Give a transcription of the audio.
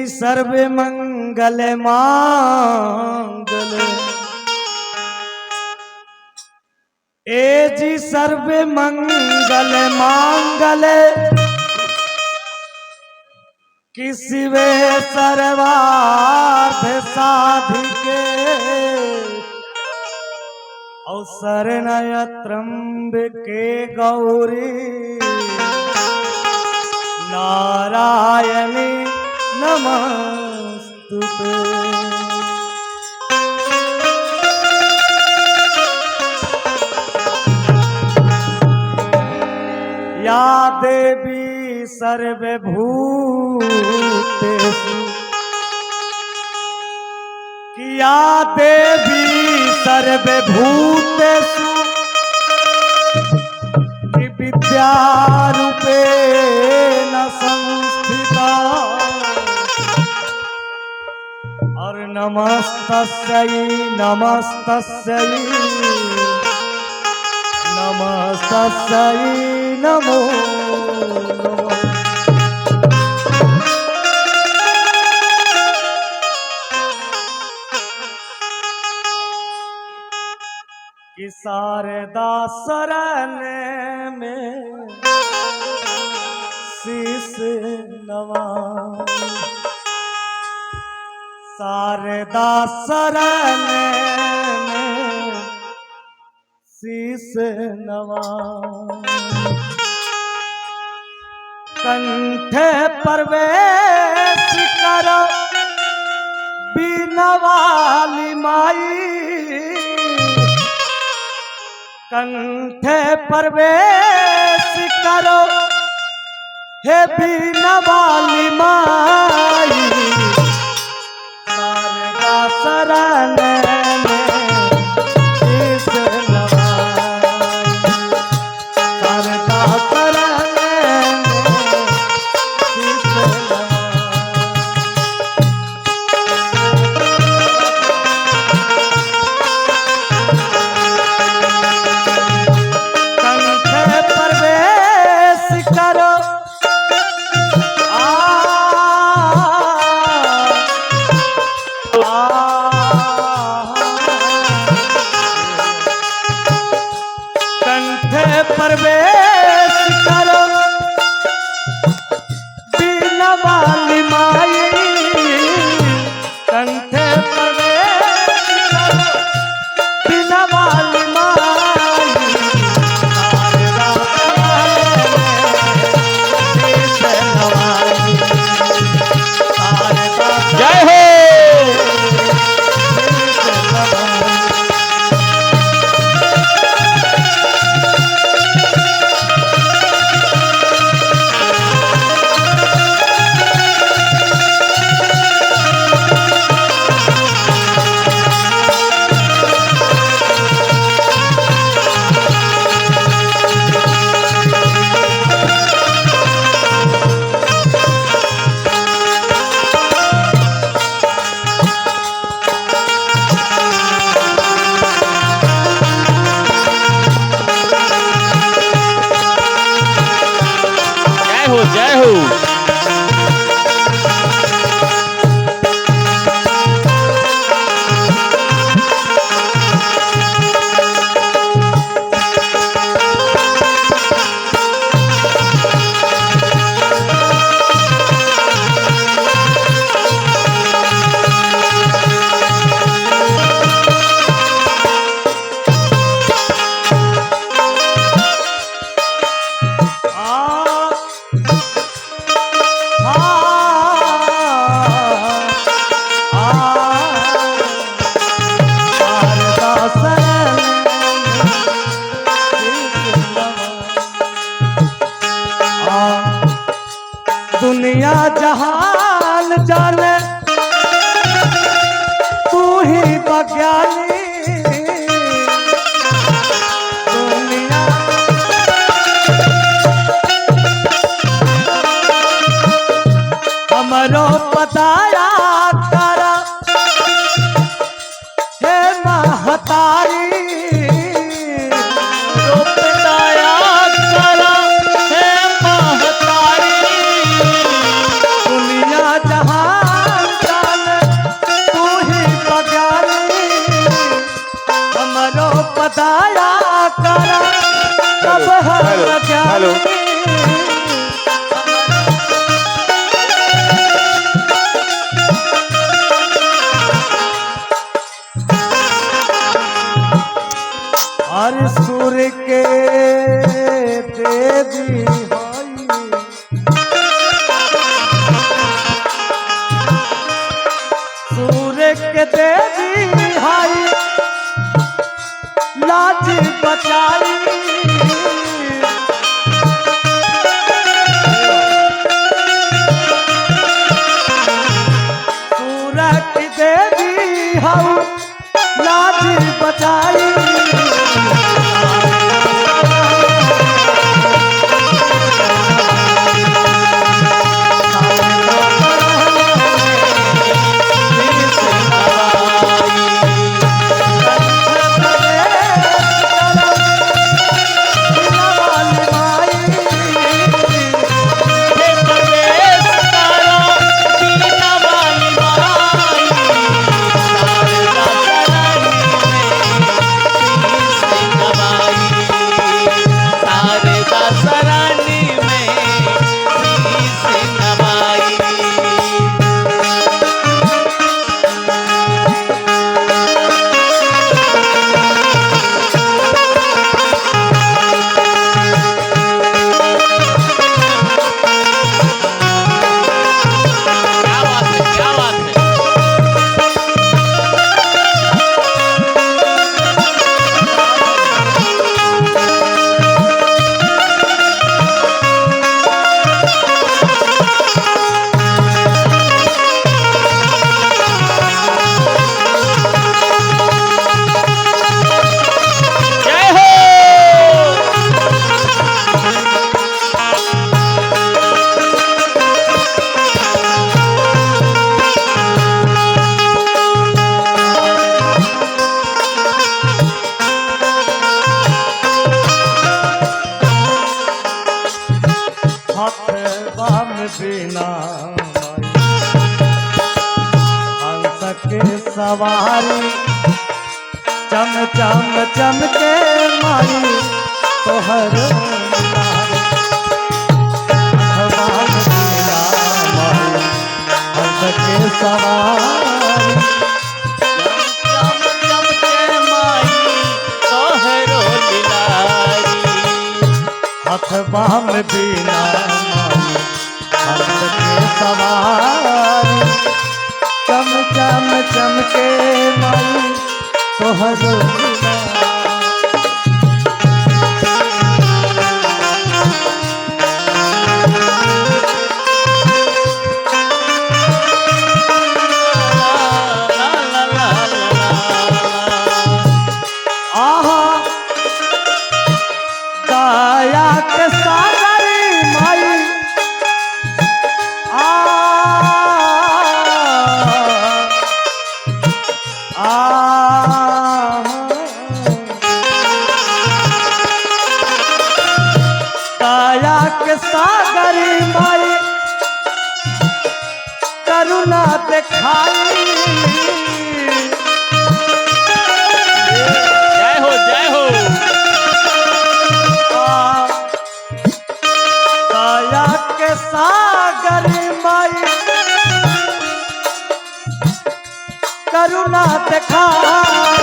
Survey मंगल मांगल। ए जी survey मंगल मांगल किसिवे सर्वार्थ साधिके अवसर शरणत्र्यंबके गौरी नारायणी नमस्तुते। या देवी सर्वभूतेषु या देवी सर्वभूतेषु विद्यारूपेण संस्थिता और नमस्तस्यै नमस्तस्यै नमस्तस्यै नमो नमः। कि शारदा शरण में शीश नवा शारदा शरण में शीश नवा कंठ प्रवेश करो बीना वाली माई कंठ प्रवेश करो हे बीना वाली माई शारदा शरण में शीश नवाई शारदा शरण में शीश प्रवेश करो बीना वाली माई कंठ प्रवेश करो बीना वाली माई शारदा शीश नवाई शारदा जय हो जय हो। दुनिया जहान जाने तू ही बज्ञानी दुनिया हमरो बताया तारा हे महतारी तो बताया तारा हे महतारी दुनिया जहां बचाई सूरत देवी हऊ लाज बचाई बिना हंस के सवारी चम चम चमके माई तोहर हंस के सवारी चम चमके माई तोहरो लिलारी हथवा में बिना हंस के सवारी चम चम चमके माई तोहर आहा दया के सागरी माई दया के सागरी माई करुणा दिखाई जय हो जय हो दया के सागरी माई करुणा दिखाई